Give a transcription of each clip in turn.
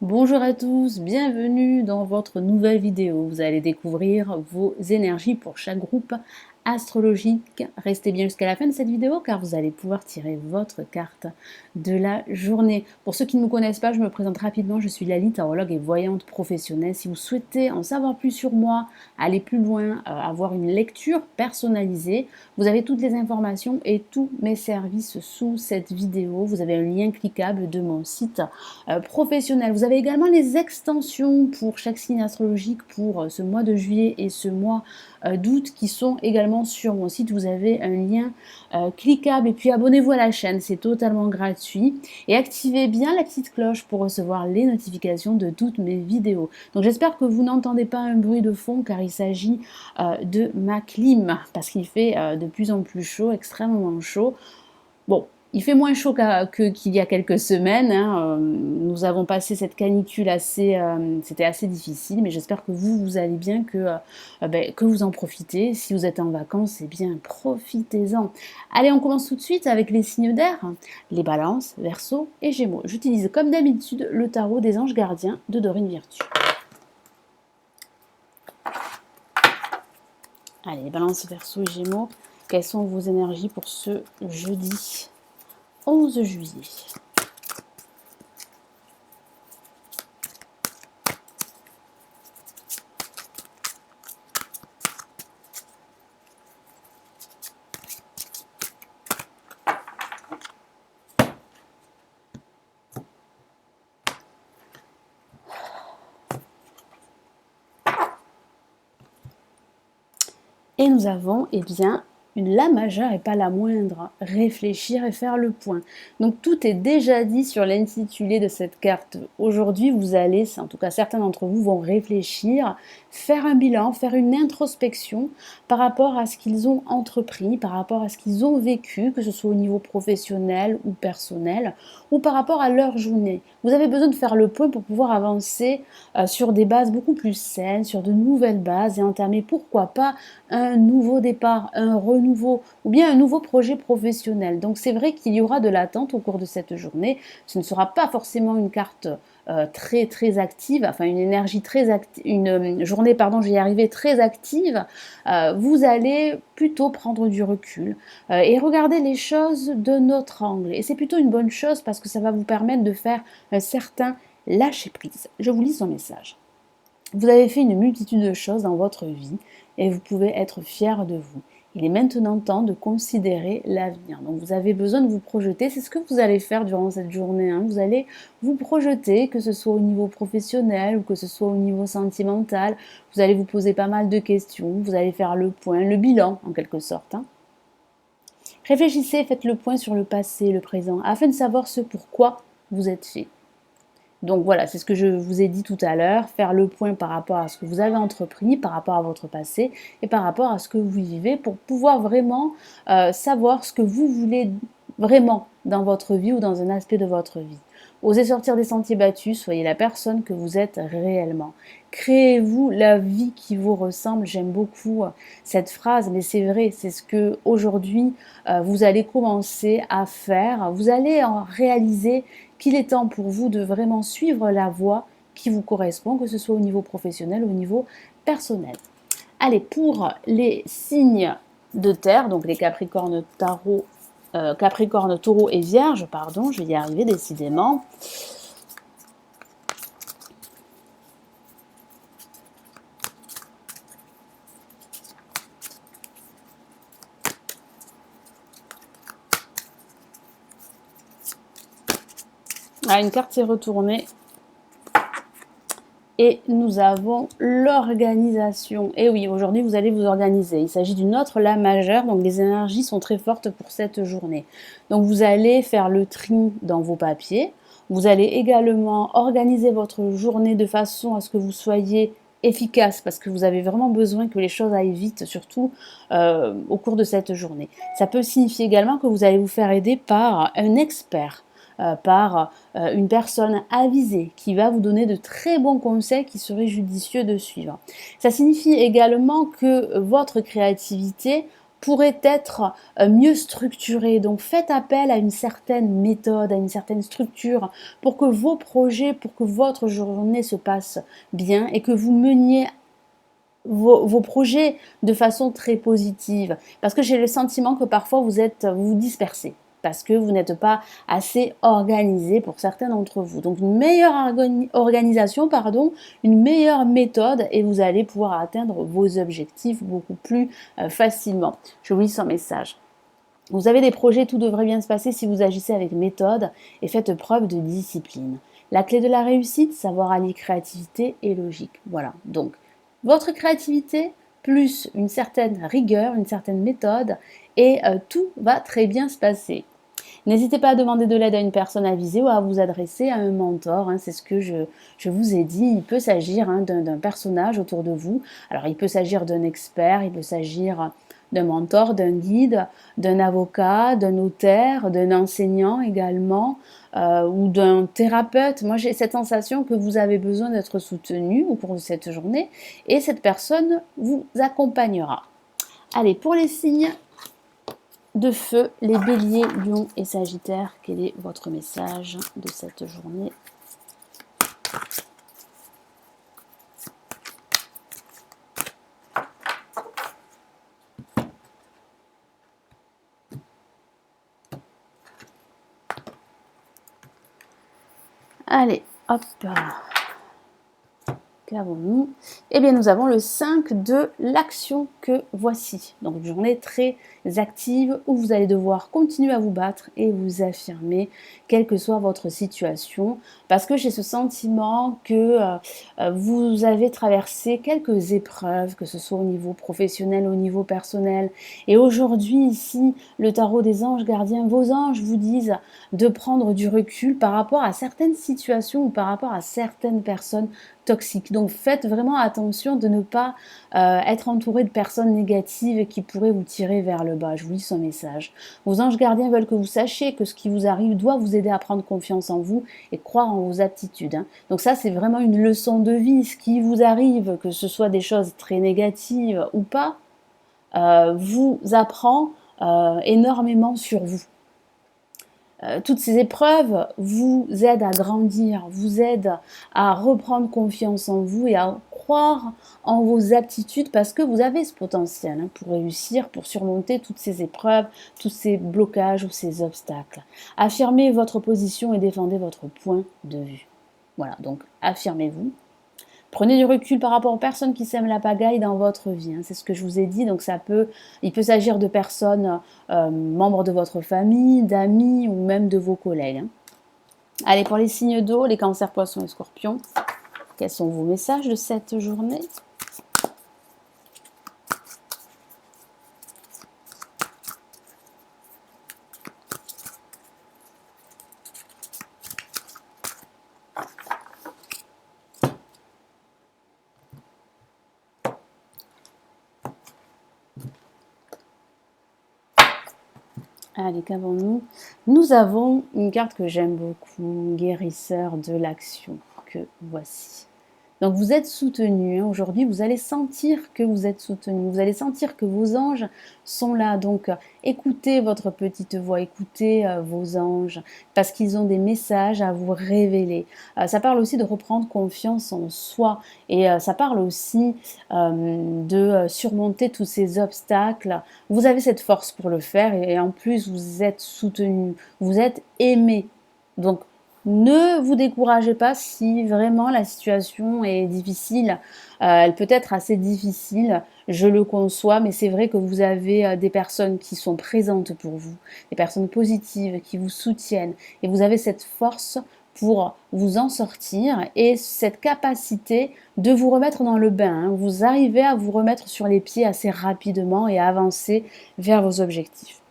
Bonjour à tous, bienvenue dans votre nouvelle vidéo. Vous allez découvrir vos énergies pour chaque groupe astrologique. Restez bien jusqu'à la fin de cette vidéo car vous allez pouvoir tirer votre carte de la journée. Pour ceux qui ne me connaissent pas, je me présente rapidement. Je suis Lali, tarologue et voyante professionnelle. Si vous souhaitez en savoir plus sur moi, aller plus loin, avoir une lecture personnalisée, vous avez toutes les informations et tous mes services sous cette vidéo. Vous avez un lien cliquable de mon site professionnel. Vous avez également les extensions pour chaque signe astrologique pour ce mois de juillet et ce mois d'août qui sont également sur mon site. Vous avez un lien cliquable et puis abonnez-vous à la chaîne, c'est totalement gratuit. Et activez bien la petite cloche pour recevoir les notifications de toutes mes vidéos. Donc j'espère que vous n'entendez pas un bruit de fond car il s'agit de ma clim parce qu'il fait de plus en plus chaud, extrêmement chaud. Bon, il fait moins chaud qu'il y a quelques semaines. Hein. Nous avons passé cette canicule c'était assez difficile, mais j'espère que vous allez bien, que vous en profitez. Si vous êtes en vacances, eh bien, profitez-en. Allez, on commence tout de suite avec les signes d'air, les balances, Verseau et Gémeaux. J'utilise comme d'habitude le tarot des anges gardiens de Dorine Virtue. Allez, les balances, Verseau et Gémeaux, quelles sont vos énergies pour ce jeudi 11 juillet? Et nous avons, eh bien, une La majeure et pas la moindre, réfléchir et faire le point. Donc tout est déjà dit sur l'intitulé de cette carte. Aujourd'hui, vous allez, en tout cas certains d'entre vous vont réfléchir, faire un bilan, faire une introspection par rapport à ce qu'ils ont entrepris, par rapport à ce qu'ils ont vécu, que ce soit au niveau professionnel ou personnel, ou par rapport à leur journée. Vous avez besoin de faire le point pour pouvoir avancer sur des bases beaucoup plus saines, sur de nouvelles bases et entamer, pourquoi pas, un nouveau départ, un renouveau ou bien un nouveau projet professionnel. Donc c'est vrai qu'il y aura de l'attente au cours de cette journée. Ce ne sera pas forcément une carte très active, enfin une énergie très active, une journée, pardon, je vais y arriver, très active. Vous allez plutôt prendre du recul et regarder les choses d'un autre angle. Et c'est plutôt une bonne chose parce que ça va vous permettre de faire un certain lâcher prise. Je vous lis son message. Vous avez fait une multitude de choses dans votre vie et vous pouvez être fier de vous. Il est maintenant temps de considérer l'avenir. Donc vous avez besoin de vous projeter. C'est ce que vous allez faire durant cette journée. Hein. Vous allez vous projeter, que ce soit au niveau professionnel ou que ce soit au niveau sentimental. Vous allez vous poser pas mal de questions. Vous allez faire le point, le bilan en quelque sorte. Hein. Réfléchissez, faites le point sur le passé, le présent, afin de savoir ce pourquoi vous êtes fait. Donc voilà, c'est ce que je vous ai dit tout à l'heure, faire le point par rapport à ce que vous avez entrepris, par rapport à votre passé et par rapport à ce que vous vivez pour pouvoir vraiment savoir ce que vous voulez vraiment dans votre vie ou dans un aspect de votre vie. Osez sortir des sentiers battus, soyez la personne que vous êtes réellement. Créez-vous la vie qui vous ressemble. J'aime beaucoup cette phrase, mais c'est vrai, c'est ce que aujourd'hui vous allez commencer à faire. Vous allez en réaliser qu'il est temps pour vous de vraiment suivre la voie qui vous correspond, que ce soit au niveau professionnel ou au niveau personnel. Allez, pour les signes de terre, donc les Capricornes, Capricorne, Taureau et Vierge, pardon, je vais y arriver décidément. Ah, une carte s'est retournée. Et nous avons l'organisation. Et oui, aujourd'hui, vous allez vous organiser. Il s'agit d'une autre La majeure, donc les énergies sont très fortes pour cette journée. Donc vous allez faire le tri dans vos papiers. Vous allez également organiser votre journée de façon à ce que vous soyez efficace, parce que vous avez vraiment besoin que les choses aillent vite, surtout au cours de cette journée. Ça peut signifier également que vous allez vous faire aider par un expert, par une personne avisée qui va vous donner de très bons conseils qui seraient judicieux de suivre. Ça signifie également que votre créativité pourrait être mieux structurée. Donc faites appel à une certaine méthode, à une certaine structure pour que vos projets, pour que votre journée se passe bien et que vous meniez vos projets de façon très positive. Parce que j'ai le sentiment que parfois vous vous dispersez. Parce que vous n'êtes pas assez organisé pour certains d'entre vous. Donc une meilleure organisation, une meilleure méthode et vous allez pouvoir atteindre vos objectifs beaucoup plus facilement. Je vous lis son message. Vous avez des projets, tout devrait bien se passer si vous agissez avec méthode et faites preuve de discipline. La clé de la réussite, savoir allier créativité et logique. Voilà, donc votre créativité plus une certaine rigueur, une certaine méthode et tout va très bien se passer. N'hésitez pas à demander de l'aide à une personne avisée ou à vous adresser à un mentor. C'est ce que je vous ai dit. Il peut s'agir d'un personnage autour de vous. Alors, il peut s'agir d'un expert, il peut s'agir d'un mentor, d'un guide, d'un avocat, d'un notaire, d'un enseignant également, ou d'un thérapeute. Moi, j'ai cette sensation que vous avez besoin d'être soutenu au cours de cette journée et cette personne vous accompagnera. Allez, pour les signes de feu, les béliers, lions et sagittaires, quel est votre message de cette journée ? Allez, hop. Qu'avons-nous ? Eh bien, nous avons le 5 de l'action que voici. Donc, une journée très active où vous allez devoir continuer à vous battre et vous affirmer, quelle que soit votre situation. Parce que j'ai ce sentiment que vous avez traversé quelques épreuves, que ce soit au niveau professionnel, au niveau personnel. Et aujourd'hui, ici, le tarot des anges gardiens, vos anges vous disent de prendre du recul par rapport à certaines situations ou par rapport à certaines personnes toxiques. Donc faites vraiment attention de ne pas être entouré de personnes négatives qui pourraient vous tirer vers le bas. Je vous lis son message. Vos anges gardiens veulent que vous sachiez que ce qui vous arrive doit vous aider à prendre confiance en vous et croire en vos aptitudes. Donc ça, c'est vraiment une leçon de vie. Ce qui vous arrive, que ce soit des choses très négatives ou pas, vous apprend énormément sur vous. Toutes ces épreuves vous aident à grandir, vous aident à reprendre confiance en vous et à croire en vos aptitudes parce que vous avez ce potentiel pour réussir, pour surmonter toutes ces épreuves, tous ces blocages ou ces obstacles. Affirmez votre position et défendez votre point de vue. Voilà, donc affirmez-vous. Prenez du recul par rapport aux personnes qui sèment la pagaille dans votre vie. C'est ce que je vous ai dit. Donc il peut s'agir de personnes membres de votre famille, d'amis ou même de vos collègues. Allez, pour les signes d'eau, les cancers, poissons et scorpions, quels sont vos messages de cette journée ? Allez, qu'avons-nous ? Nous avons une carte que j'aime beaucoup, guérisseur de l'action, que voici. Donc vous êtes soutenu, aujourd'hui vous allez sentir que vous êtes soutenu, vous allez sentir que vos anges sont là. Donc écoutez votre petite voix, écoutez vos anges, parce qu'ils ont des messages à vous révéler. Ça parle aussi de reprendre confiance en soi et ça parle aussi de surmonter tous ces obstacles. Vous avez cette force pour le faire et en plus vous êtes soutenu, vous êtes aimé. Donc ne vous découragez pas si vraiment la situation est difficile. Elle peut être assez difficile, je le conçois, mais c'est vrai que vous avez des personnes qui sont présentes pour vous, des personnes positives qui vous soutiennent et vous avez cette force pour vous en sortir et cette capacité de vous remettre dans le bain. Vous arrivez à vous remettre sur les pieds assez rapidement et à avancer vers vos objectifs.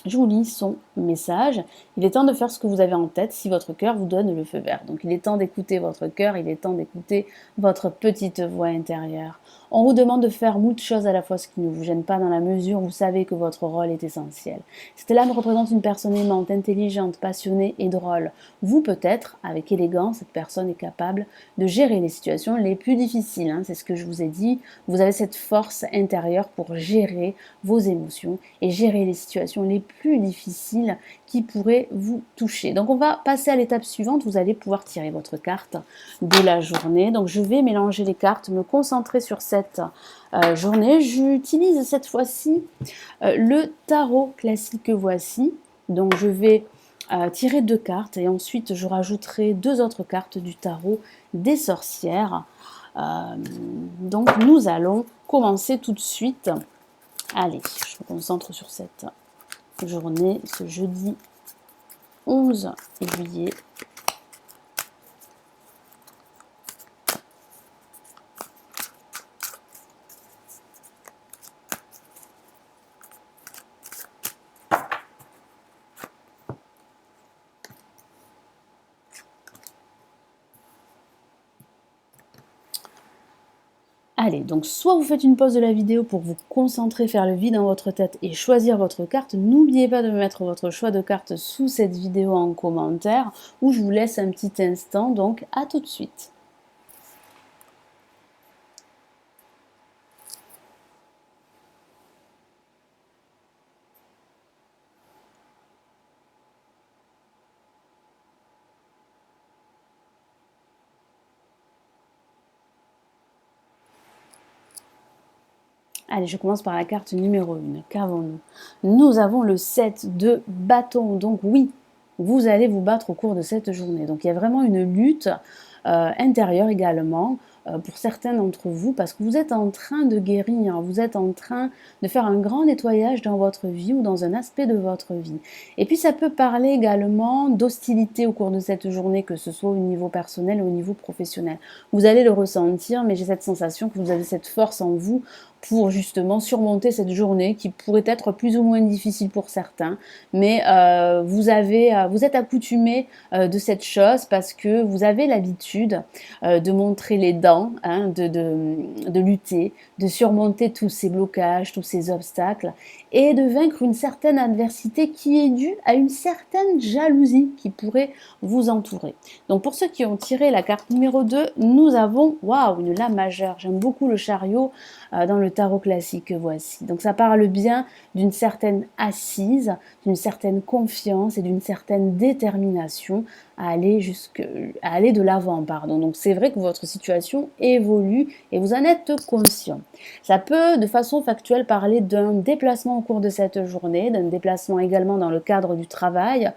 Je vous lis son message, il est temps de faire ce que vous avez en tête si votre cœur vous donne le feu vert. Donc il est temps d'écouter votre cœur, il est temps d'écouter votre petite voix intérieure. On vous demande de faire moult choses à la fois, ce qui ne vous gêne pas dans la mesure où vous savez que votre rôle est essentiel. Stella me représente une personne aimante, intelligente, passionnée et drôle. Vous, peut-être, avec élégance, cette personne est capable de gérer les situations les plus difficiles. C'est ce que je vous ai dit. Vous avez cette force intérieure pour gérer vos émotions et gérer les situations les plus difficiles qui pourraient vous toucher. Donc on va passer à l'étape suivante. Vous allez pouvoir tirer votre carte de la journée. Donc je vais mélanger les cartes, me concentrer sur cette journée. J'utilise cette fois-ci le tarot classique que voici. Donc je vais tirer 2 cartes et ensuite je rajouterai 2 autres cartes du tarot des sorcières. Donc nous allons commencer tout de suite. Allez, je me concentre sur cette journée, ce jeudi 11 juillet. Allez, donc soit vous faites une pause de la vidéo pour vous concentrer, faire le vide dans votre tête et choisir votre carte. N'oubliez pas de mettre votre choix de carte sous cette vidéo en commentaire ou je vous laisse un petit instant, donc à tout de suite. Allez, je commence par la carte numéro 1. Qu'avons-nous? Nous avons le 7 de bâton. Donc oui, vous allez vous battre au cours de cette journée. Donc il y a vraiment une lutte intérieure également pour certains d'entre vous parce que vous êtes en train de guérir, vous êtes en train de faire un grand nettoyage dans votre vie ou dans un aspect de votre vie. Et puis ça peut parler également d'hostilité au cours de cette journée, que ce soit au niveau personnel ou au niveau professionnel. Vous allez le ressentir, mais j'ai cette sensation que vous avez cette force en vous pour justement surmonter cette journée qui pourrait être plus ou moins difficile pour certains, mais vous êtes accoutumé de cette chose parce que vous avez l'habitude de montrer les dents, de lutter, de surmonter tous ces blocages, tous ces obstacles et de vaincre une certaine adversité qui est due à une certaine jalousie qui pourrait vous entourer. Donc pour ceux qui ont tiré la carte numéro 2, nous avons, waouh, une lame majeure. J'aime beaucoup le chariot dans le tarot classique que voici. Donc ça parle bien d'une certaine assise, d'une certaine confiance et d'une certaine détermination à aller de l'avant, pardon. Donc c'est vrai que votre situation évolue et vous en êtes conscient. Ça peut de façon factuelle parler d'un déplacement au cours de cette journée, d'un déplacement également dans le cadre du travail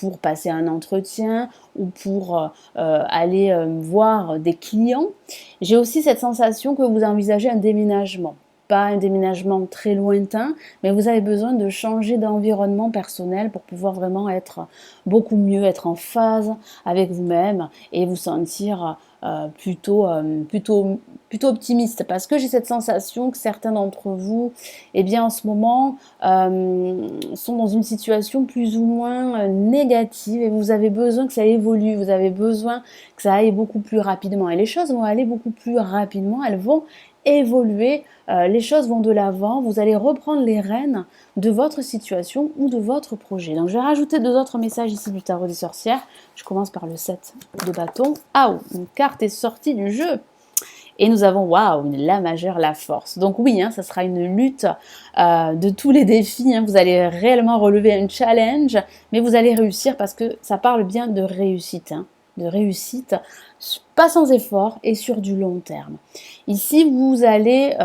pour passer un entretien ou pour aller voir des clients. J'ai aussi cette sensation que vous envisagez un déménagement. Pas un déménagement très lointain, mais vous avez besoin de changer d'environnement personnel pour pouvoir vraiment être beaucoup mieux, être en phase avec vous-même et vous sentir plutôt optimiste. Parce que j'ai cette sensation que certains d'entre vous, eh bien en ce moment, sont dans une situation plus ou moins négative et vous avez besoin que ça évolue, vous avez besoin que ça aille beaucoup plus rapidement. Et les choses vont aller beaucoup plus rapidement, elles vont évoluer, les choses vont de l'avant, vous allez reprendre les rênes de votre situation ou de votre projet. Donc je vais rajouter 2 autres messages ici du tarot des sorcières. Je commence par le 7 de bâton. Ah, une carte est sortie du jeu. Et nous avons, waouh, une la majeure, la force. Donc oui, ça sera une lutte de tous les défis. Vous allez réellement relever un challenge, mais vous allez réussir parce que ça parle bien de réussite. De réussite, pas sans effort et sur du long terme. Ici, vous allez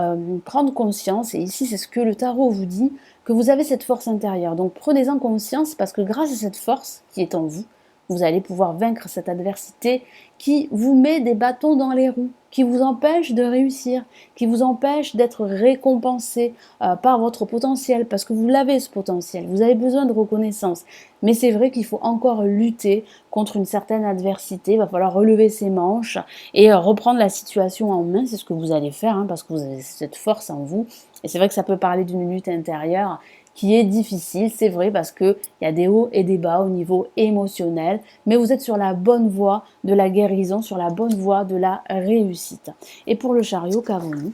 prendre conscience, et ici c'est ce que le tarot vous dit, que vous avez cette force intérieure. Donc prenez-en conscience parce que grâce à cette force qui est en vous, vous allez pouvoir vaincre cette adversité qui vous met des bâtons dans les roues, qui vous empêche de réussir, qui vous empêche d'être récompensé par votre potentiel, parce que vous l'avez ce potentiel, vous avez besoin de reconnaissance. Mais c'est vrai qu'il faut encore lutter contre une certaine adversité, il va falloir relever ses manches et reprendre la situation en main, c'est ce que vous allez faire, parce que vous avez cette force en vous. Et c'est vrai que ça peut parler d'une lutte intérieure qui est difficile, c'est vrai, parce qu'il y a des hauts et des bas au niveau émotionnel, mais vous êtes sur la bonne voie de la guérison, sur la bonne voie de la réussite. Et pour le chariot, qu'avons-nous?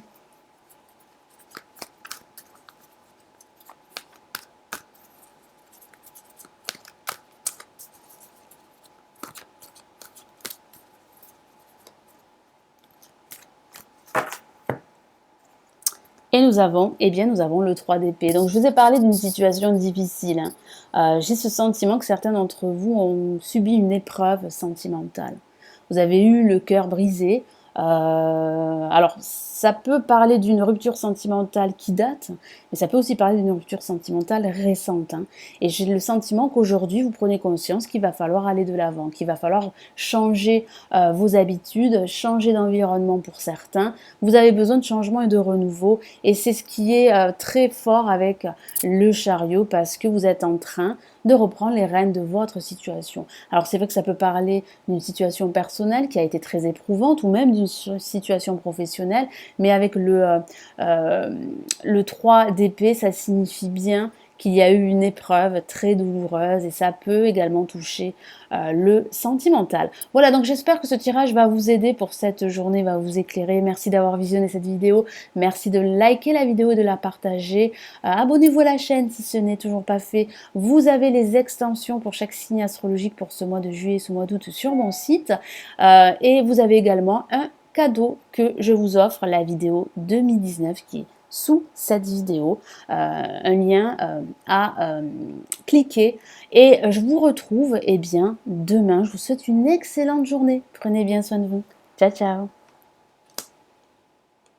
Et nous avons, eh bien, nous avons le 3 d'épée. Donc, je vous ai parlé d'une situation difficile, hein. J'ai ce sentiment que certains d'entre vous ont subi une épreuve sentimentale. Vous avez eu le cœur brisé. Alors, ça peut parler d'une rupture sentimentale qui date, mais ça peut aussi parler d'une rupture sentimentale récente, hein. Et j'ai le sentiment qu'aujourd'hui, vous prenez conscience qu'il va falloir aller de l'avant, qu'il va falloir changer vos habitudes, changer d'environnement pour certains. Vous avez besoin de changement et de renouveau. Et c'est ce qui est très fort avec le chariot, parce que vous êtes en train de reprendre les rênes de votre situation. Alors c'est vrai que ça peut parler d'une situation personnelle qui a été très éprouvante, ou même d'une situation professionnelle, mais avec le 3 d'épée, ça signifie bien qu'il y a eu une épreuve très douloureuse, et ça peut également toucher le sentimental. Voilà, donc j'espère que ce tirage va vous aider pour cette journée, va vous éclairer. Merci d'avoir visionné cette vidéo, merci de liker la vidéo et de la partager. Abonnez-vous à la chaîne si ce n'est toujours pas fait. Vous avez les extensions pour chaque signe astrologique pour ce mois de juillet et ce mois d'août sur mon site. Et vous avez également un cadeau que je vous offre, la vidéo 2019 qui est sous cette vidéo, un lien à cliquer, et je vous retrouve, eh bien, demain. Je vous souhaite une excellente journée. Prenez bien soin de vous. Ciao, ciao.